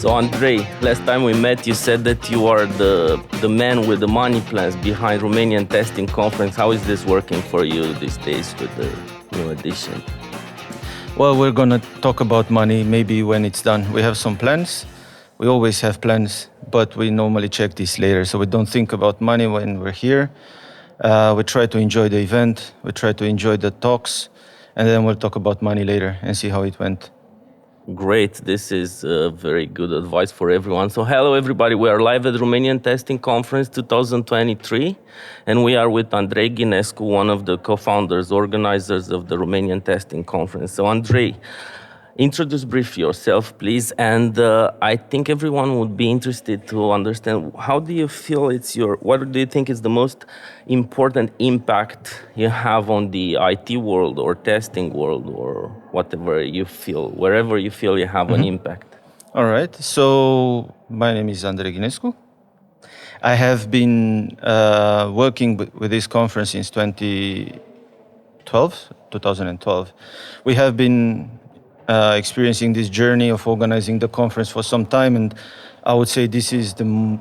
So Andrei, last time we met, you said that you are the man with the money plans behind Romanian Testing Conference. How is this working for you these days with the new edition? Well, we're going to talk about money maybe when it's done. We have some plans. We always have plans, but we normally check this later. So we don't think about money when we're here. We try to enjoy the event. We try to enjoy the talks. And then we'll talk about money later and see how it went. Great. This is very good advice for everyone. So hello, everybody. We are live at Romanian Testing Conference 2023. And we are with Andrei Ghinescu, one of the co-founders, organizers of the Romanian Testing Conference. So Andrei, introduce briefly yourself, please. And I think everyone would be interested to understand, how do you feel what do you think is the most important impact you have on the IT world or testing world or whatever you feel, wherever you feel you have an impact? All right. So my name is Andrei Ghinescu. I have been working with this conference since 2012. We have been experiencing this journey of organizing the conference for some time, and I would say this is the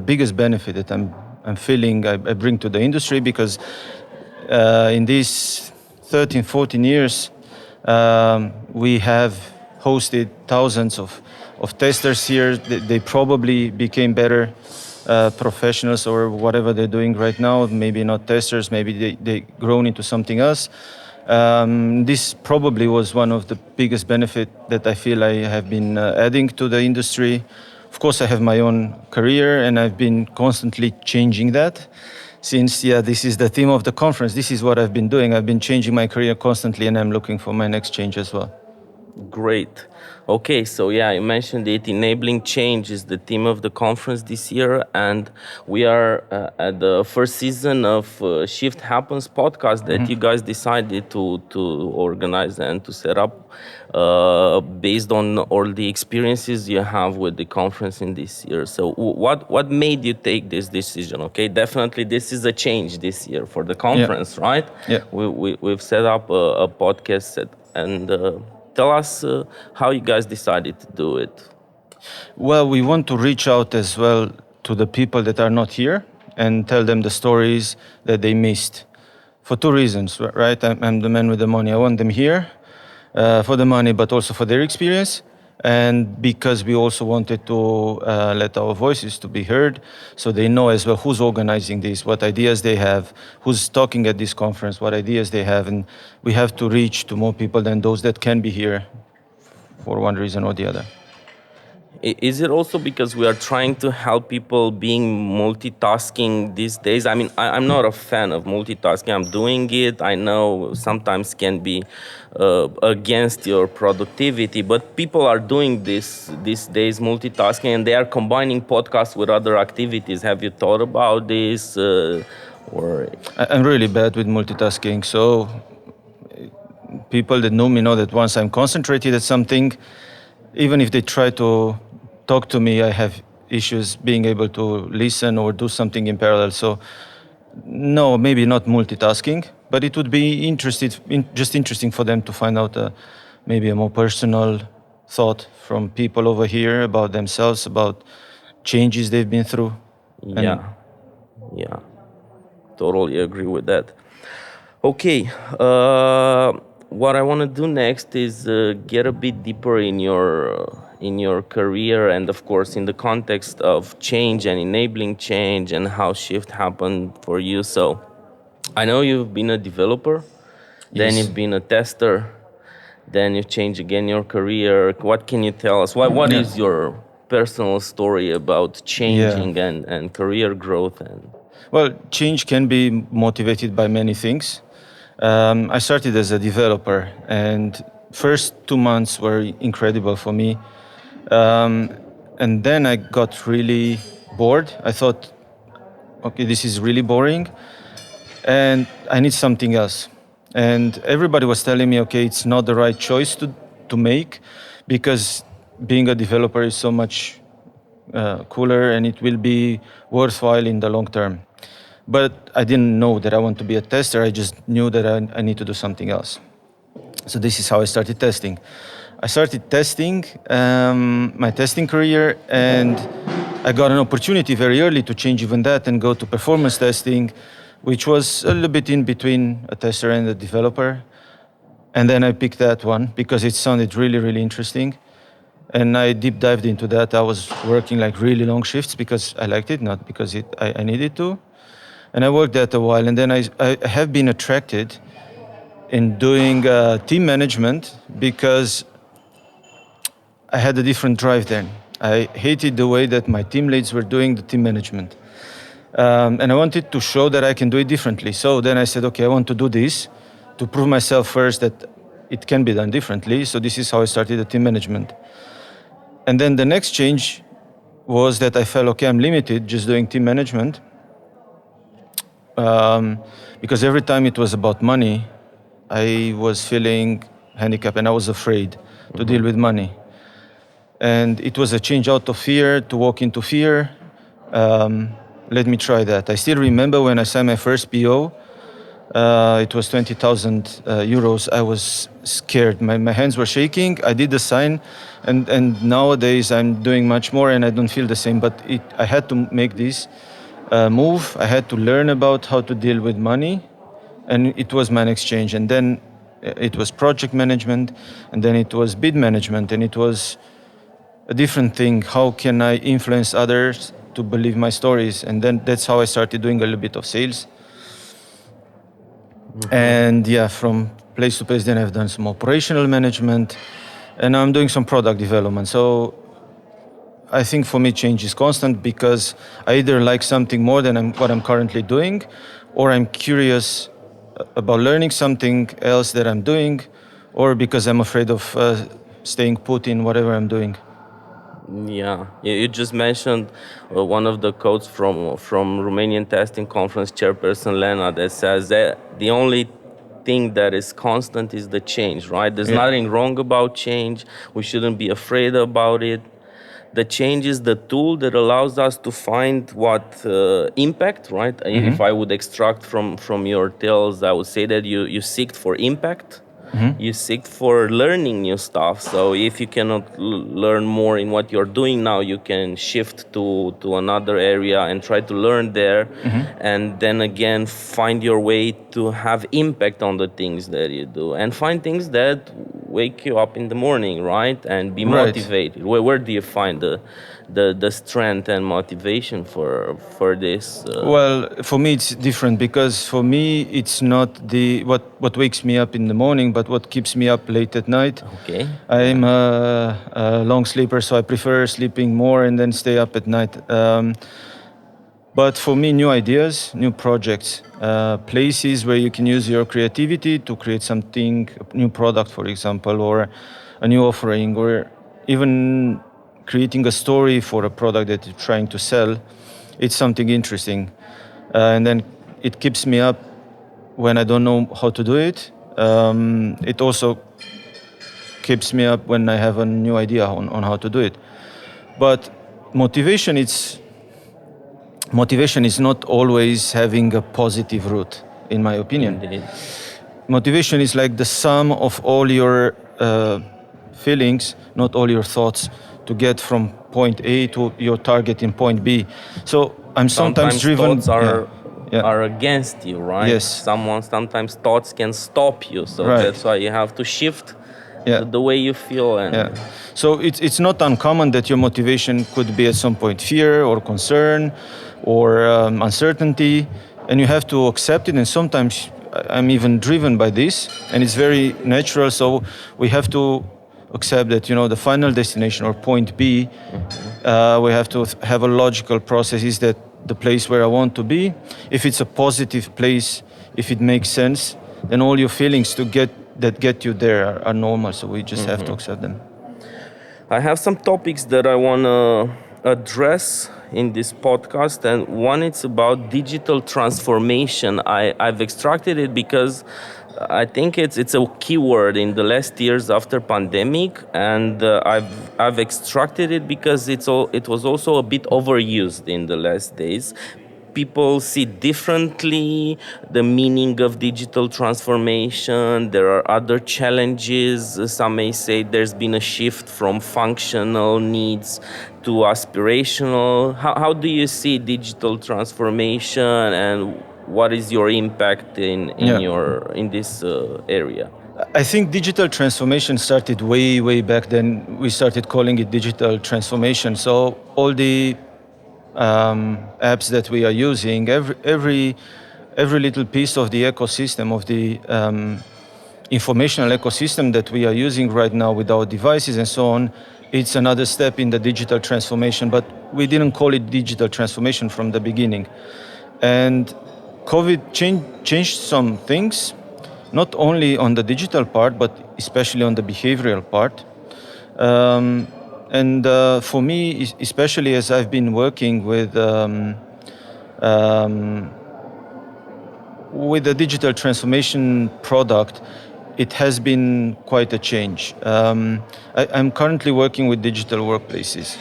biggest benefit that I'm feeling I bring to the industry, because in these 13, 14 years, we have hosted thousands of testers here. They probably became better professionals or whatever they're doing right now. Maybe not testers, maybe they grown into something else. This probably was one of the biggest benefit that I feel I have been adding to the industry. Of course, I have my own career, and I've been constantly changing that. Since, this is the theme of the conference, this is what I've been doing. I've been changing my career constantly, and I'm looking for my next change as well. Great. Okay, so you mentioned it. Enabling change is the theme of the conference this year, and we are at the first season of Shift Happens podcast that you guys decided to organize and to set up based on all the experiences you have with the conference in this year. So what made you take this decision? Okay, definitely this is a change this year for the conference, right? Yeah. We've set up a podcast and tell us how you guys decided to do it. Well, we want to reach out as well to the people that are not here and tell them the stories that they missed. For two reasons, right? I'm the man with the money. I want them here for the money, but also for their experience. And because we also wanted to let our voices to be heard, so they know as well who's organizing this, what ideas they have, who's talking at this conference, what ideas they have. And we have to reach to more people than those that can be here for one reason or the other. Is it also because we are trying to help people being multitasking these days? I mean, I'm not a fan of multitasking. I'm doing it. I know sometimes can be against your productivity, but people are doing this these days, multitasking, and they are combining podcasts with other activities. Have you thought about this? I'm really bad with multitasking. So people that know me know that once I'm concentrated at something, even if they try to talk to me, I have issues being able to listen or do something in parallel. So no, maybe not multitasking, but it would be interesting for them to find out maybe a more personal thought from people over here about themselves, about changes they've been through. Yeah, totally agree with that. Okay, what I want to do next is get a bit deeper in your career, and of course in the context of change and enabling change and how shift happened for you. So I know you've been a developer, then you've been a tester, then you've changed again your career. What can you tell us? What is your personal story about changing and career growth? Well, change can be motivated by many things. I started as a developer, and first 2 months were incredible for me. And then I got really bored. I thought, okay, this is really boring, and I need something else. And everybody was telling me, okay, it's not the right choice to make, because being a developer is so much cooler and it will be worthwhile in the long term. But I didn't know that I want to be a tester. I just knew that I need to do something else. So this is how I started testing. I started testing, my testing career, and I got an opportunity very early to change even that and go to performance testing, which was a little bit in between a tester and a developer. And then I picked that one because it sounded really, really interesting. And I deep dived into that. I was working like really long shifts because I liked it, not because I needed to. And I worked that a while. And then I have been attracted in doing team management because I had a different drive then. I hated the way that my team leads were doing the team management. And I wanted to show that I can do it differently. So then I said, okay, I want to do this to prove myself first that it can be done differently. So this is how I started the team management. And then the next change was that I felt, okay, I'm limited just doing team management. Because every time it was about money, I was feeling handicapped and I was afraid to deal with money. And it was a change out of fear to walk into fear. Let me try that. I still remember when I signed my first PO, it was 20,000 euros. I was scared. My hands were shaking. I did the sign, and nowadays I'm doing much more and I don't feel the same. But I had to make this move. I had to learn about how to deal with money, and it was my next change. And then it was project management, and then it was bid management, and it was a different thing. How can I influence others to believe my stories? And then that's how I started doing a little bit of sales. And yeah, from place to place, then I've done some operational management, and I'm doing some product development. So I think for me, change is constant because I either like something more than what I'm currently doing, or I'm curious about learning something else that I'm doing, or because I'm afraid of staying put in whatever I'm doing. Yeah, you just mentioned one of the quotes from Romanian Testing Conference chairperson Lena that says that the only thing that is constant is the change, right? There's nothing wrong about change. We shouldn't be afraid about it. The change is the tool that allows us to find what impact, right? Mm-hmm. If I would extract from your tales, I would say that you seek for impact. Mm-hmm. You seek for learning new stuff. So if you cannot learn more in what you're doing now, you can shift to another area and try to learn there. Mm-hmm. And then again, find your way to have impact on the things that you do and find things that wake you up in the morning, right? And be motivated. Right. Where do you find the strength and motivation for this? Well, for me it's different because for me it's not what wakes me up in the morning, but what keeps me up late at night. Okay. I'm a long sleeper, so I prefer sleeping more and then stay up at night. But for me, new ideas, new projects, places where you can use your creativity to create something, a new product, for example, or a new offering, or even creating a story for a product that you're trying to sell. It's something interesting. And then it keeps me up when I don't know how to do it. It also keeps me up when I have a new idea on how to do it. But motivation is not always having a positive route, in my opinion. Indeed. Motivation is like the sum of all your feelings, not all your thoughts, to get from point A to your target in point B. So I'm sometimes driven. Thoughts are against you, right? Yes. Sometimes thoughts can stop you. So that's why you have to shift the way you feel. And So it's not uncommon that your motivation could be at some point fear or concern or uncertainty, and you have to accept it. And sometimes I'm even driven by this, and it's very natural. So we have to accept that, the final destination or point B, we have to have a logical process. Is that the place where I want to be? If it's a positive place, if it makes sense, then all your feelings that get you there are normal. So we just have to accept them. I have some topics that I want to address in this podcast, and one it's about digital transformation. I've extracted it because I think it's a keyword in the last years after pandemic, and I've extracted it because it was also a bit overused in the last days. people see differently the meaning of digital transformation? There are other challenges. Some may say there's been a shift from functional needs to aspirational. How do you see digital transformation, and what is your impact in this area? I think digital transformation started way back then. We started calling it digital transformation. So all the apps that we are using, every little piece of the ecosystem of the informational ecosystem that we are using right now with our devices and so on, it's another step in the digital transformation. But we didn't call it digital transformation from the beginning. And COVID changed some things, not only on the digital part, but especially on the behavioral part. And for me, especially as I've been working with the digital transformation product, it has been quite a change. I'm currently working with digital workplaces,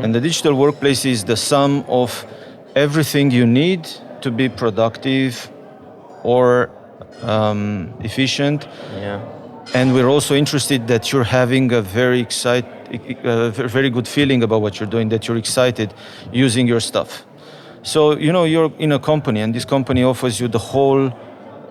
and the digital workplace is the sum of everything you need to be productive or efficient. Yeah. And we're also interested that you're having a very good feeling about what you're doing, that you're excited using your stuff. So, you're in a company, and this company offers you the whole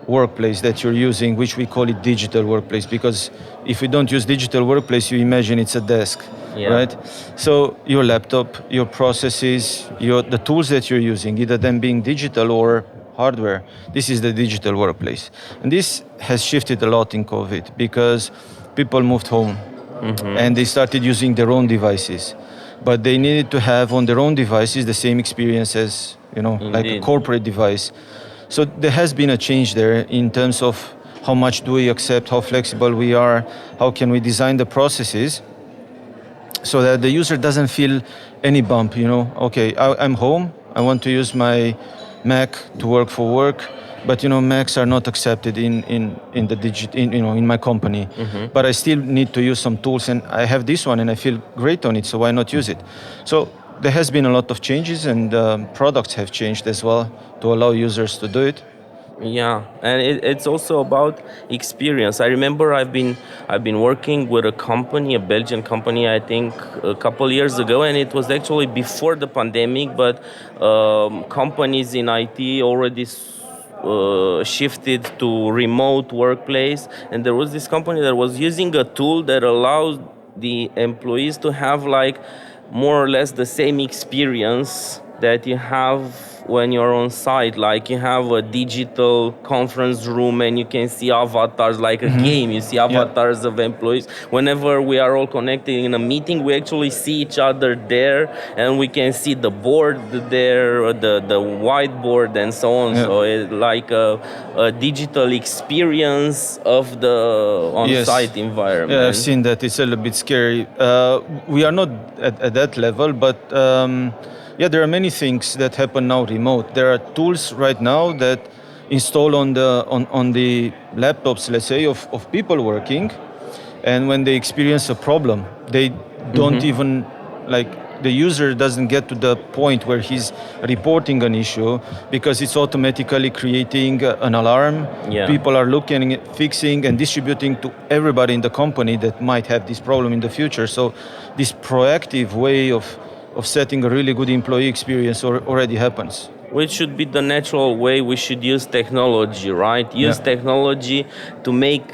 workplace that you're using, which we call it digital workplace, because if we don't use digital workplace, you imagine it's a desk, right? So your laptop, your processes, the tools that you're using, either them being digital or hardware, this is the digital workplace. And this has shifted a lot in COVID because people moved home and they started using their own devices. But they needed to have on their own devices the same experience as, like a corporate device. So there has been a change there in terms of how much do we accept, how flexible we are, how can we design the processes so that the user doesn't feel any bump, okay, I'm home, I want to use my Mac to work for work, but Macs are not accepted in my company. But I still need to use some tools, and I have this one and I feel great on it, so why not use it? So there has been a lot of changes, and products have changed as well to allow users to do it. Yeah, and it's also about experience. I remember I've been working with a company, a Belgian company, I think a couple years ago, and it was actually before the pandemic. But companies in IT already shifted to remote workplace, and there was this company that was using a tool that allows the employees to have like more or less the same experience that you have when you're on site. Like you have a digital conference room and you can see avatars, like a game. You see avatars of employees. Whenever we are all connected in a meeting, we actually see each other there, and we can see the board there, the whiteboard, and so on. So it's like a digital experience of the on-site environment. Yeah, I've seen that. It's a little bit scary. We are not at that level, but there are many things that happen now remote. There are tools right now that install on the laptops, let's say, of people working, and when they experience a problem, they don't even the user doesn't get to the point where he's reporting an issue because it's automatically creating an alarm. People are looking at fixing and distributing to everybody in the company that might have this problem in the future. So this proactive way of setting a really good employee experience already happens. Which should be the natural way we should use technology, right? Use technology to make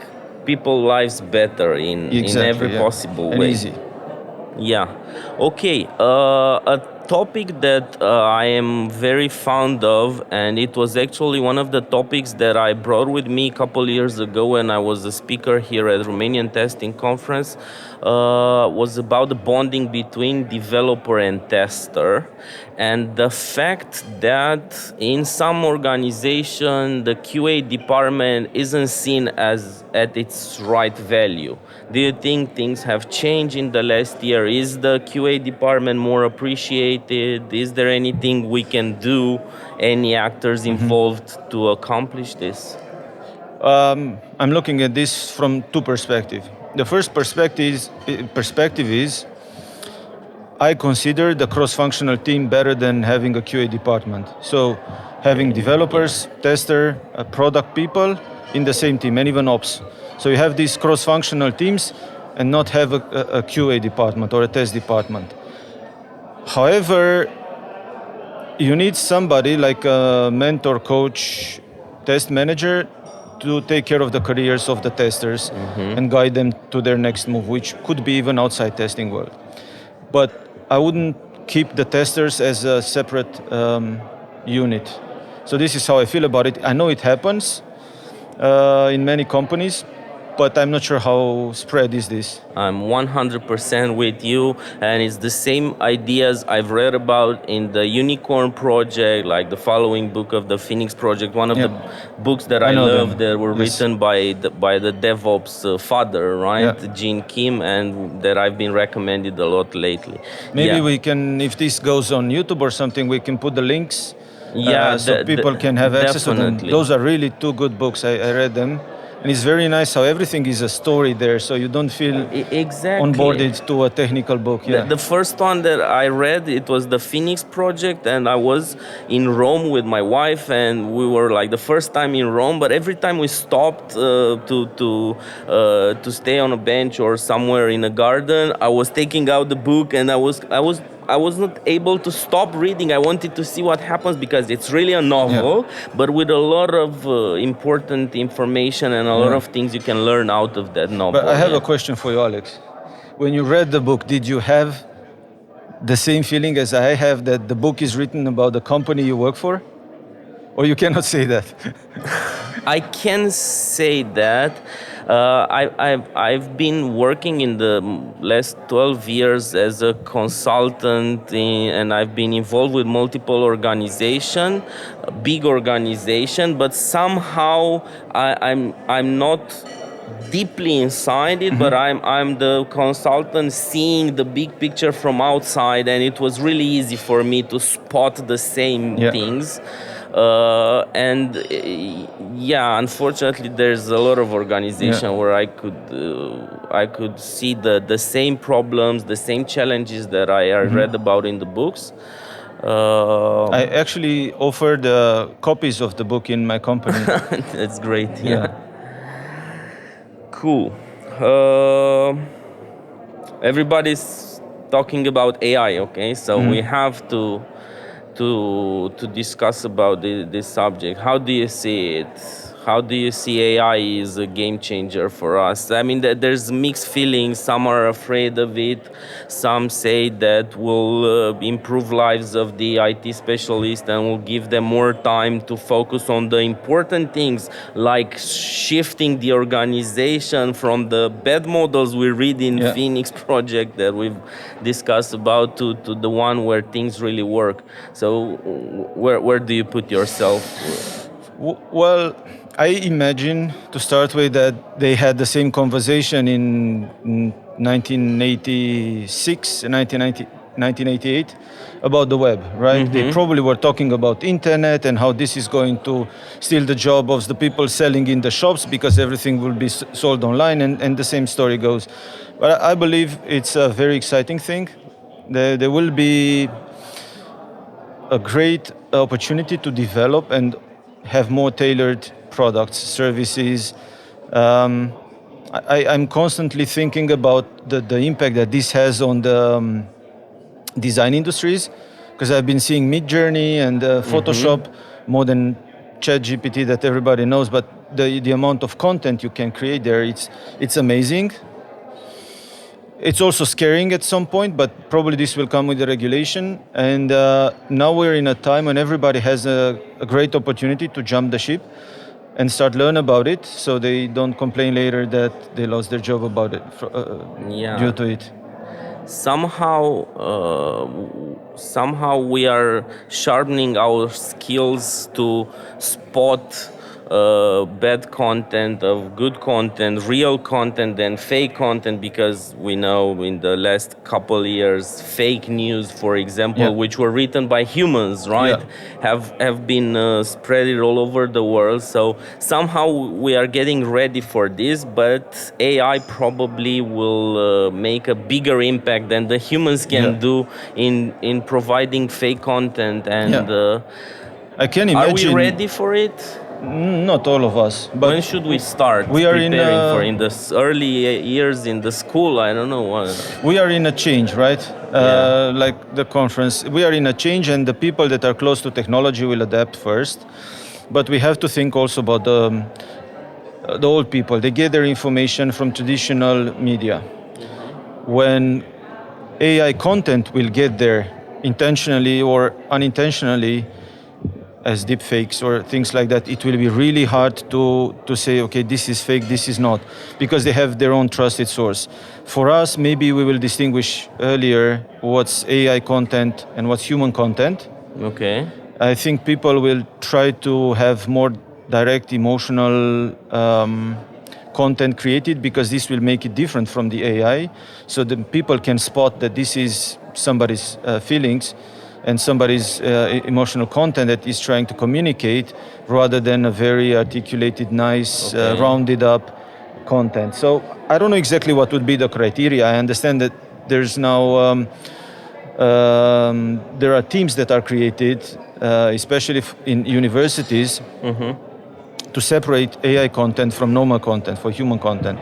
people's lives better in every possible way. Easy. Yeah. Okay. A topic that I am very fond of, and it was actually one of the topics that I brought with me a couple years ago when I was a speaker here at Romanian Testing Conference, was about the bonding between developer and tester, and the fact that in some organization the QA department isn't seen as at its right value. Do you think things have changed in the last year? Is the QA department more appreciated? Is there anything we can do, any actors involved to accomplish this? I'm looking at this from two perspectives. The first perspective is I consider the cross-functional team better than having a QA department. So having developers, tester, product people in the same team, and even ops. So you have these cross-functional teams and not have a QA department or a test department. However, you need somebody like a mentor, coach, test manager to take care of the careers of the testers and guide them to their next move, which could be even outside testing world. But I wouldn't keep the testers as a separate unit. So this is how I feel about it. I know it happens in many companies, but I'm not sure how spread is this. I'm 100% with you, and it's the same ideas I've read about in the Unicorn Project, like the following book of the Phoenix Project, one of the books that I know love them. that were Yes. written by the DevOps father, right, Yeah. Gene Kim, and that I've been recommended a lot lately. Maybe Yeah. we can, if this goes on YouTube or something, we can put the links Yeah, so people can have access to them. definitely. Those are really two good books. I read them. And it's very nice how everything is a story there, so you don't feel Exactly. onboarded to a technical book. Yeah. The first one that I read, it was the Phoenix Project, and I was in Rome with my wife, and we were like the first time in Rome. But every time we stopped to stay on a bench or somewhere in a garden, I was taking out the book, and I was not able to stop reading. I wanted to see what happens because it's really a novel, but with a lot of important information and a lot of things you can learn out of that novel. But I have a question for you, Alex. When you read the book, did you have the same feeling as I have that the book is written about the company you work for? Or you cannot say that? I can say that. I've been working in the last 12 years as a consultant, and I've been involved with multiple organizations, big organization, but somehow I'm not deeply inside it, but I'm the consultant seeing the big picture from outside, and it was really easy for me to spot the same things. Unfortunately, there's a lot of organization where I could see the same problems, the same challenges that I read about in the books. I actually offered copies of the book in my company. That's great. Yeah. Cool. Everybody's talking about AI. Okay, so we have to discuss about this subject. How do you see it? How do you see AI is a game changer for us? I mean, there's mixed feelings. Some are afraid of it. Some say that will improve lives of the IT specialists and will give them more time to focus on the important things, like shifting the organization from the bad models we read in Phoenix Project that we've discussed about to the one where things really work. So where do you put yourself? Well, I imagine to start with that they had the same conversation in 1986 and 1988 about the web, right? They probably were talking about internet and how this is going to steal the job of the people selling in the shops because everything will be sold online, and the same story goes. But I believe it's a very exciting thing. There will be a great opportunity to develop and have more tailored products, services. I'm constantly thinking about the impact that this has on the design industries, because I've been seeing Midjourney and Photoshop more than ChatGPT that everybody knows, but the amount of content you can create there, it's amazing. It's also scaring at some point, but probably this will come with the regulation. And now we're in a time when everybody has a great opportunity to jump the ship and start learn about it, so they don't complain later that they lost their job about it due to it. Somehow we are sharpening our skills to spot bad content, of good content, real content, and fake content, because we know in the last couple years, fake news, for example, which were written by humans, right, have been spread all over the world. So somehow we are getting ready for this, but AI probably will make a bigger impact than the humans can do in providing fake content. And I can are we imagine. ready for it? Not all of us, but When should we start we are preparing for in the early years in the school? I don't know. We are in a change, right? Like the conference, we are in a change, and the people that are close to technology will adapt first. But we have to think also about the old people. They get their information from traditional media. When AI content will get there intentionally or unintentionally, as deepfakes or things like that, it will be really hard to say, okay, this is fake, this is not, because they have their own trusted source. For us, maybe we will distinguish earlier what's AI content and what's human content. Okay. I think people will try to have more direct emotional content created, because this will make it different from the AI, so the people can spot that this is somebody's feelings and somebody's emotional content that is trying to communicate, rather than a very articulated, nice, rounded up content. So I don't know exactly what would be the criteria. I understand that there's now there are teams that are created, especially in universities, to separate AI content from normal content, for human content,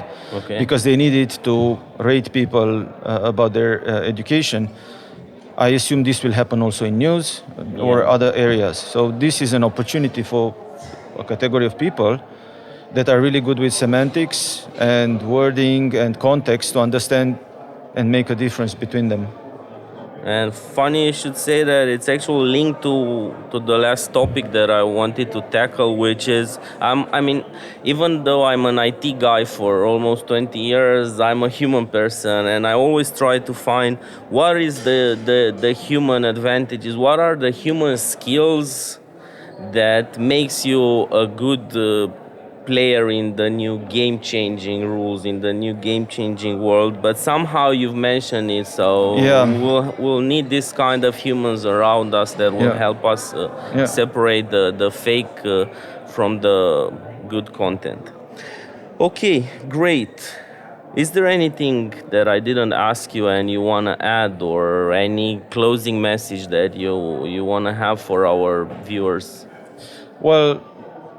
because they need it to rate people about their education. I assume this will happen also in news or other areas. So this is an opportunity for a category of people that are really good with semantics and wording and context to understand and make a difference between them. And funny you should say that. It's actually linked to the last topic that I wanted to tackle, which is, I mean, even though I'm an IT guy for almost 20 years, I'm a human person, and I always try to find what is the human advantages, what are the human skills that makes you a good player in the new game-changing rules, in the new game-changing world. But somehow you've mentioned it, so we'll need this kind of humans around us that will help us separate the fake from the good content. Okay, great. Is there anything that I didn't ask you and you want to add, or any closing message that you want to have for our viewers? Well,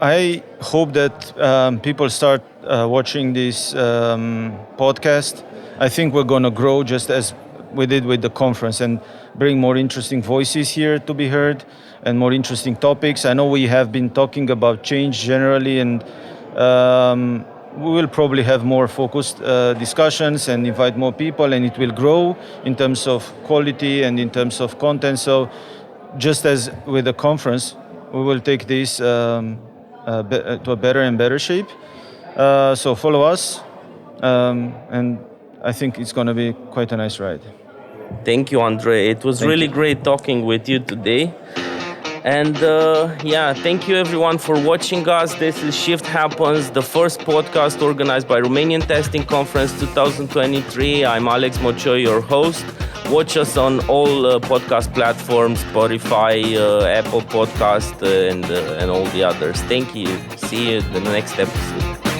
I hope that people start watching this podcast. I think we're going to grow just as we did with the conference, and bring more interesting voices here to be heard, and more interesting topics. I know we have been talking about change generally, and we will probably have more focused discussions and invite more people, and it will grow in terms of quality and in terms of content. So just as with the conference, we will take this to a better and better shape. So follow us, and I think it's going to be quite a nice ride. Thank you, Andrei. It was really great talking with you today. And thank you everyone for watching us. This is Shift Happens, the first podcast organized by Romanian Testing Conference 2023. I'm Alex Mocioi, your host. Watch us on all podcast platforms, Spotify, Apple Podcast, and all the others. Thank you. See you in the next episode.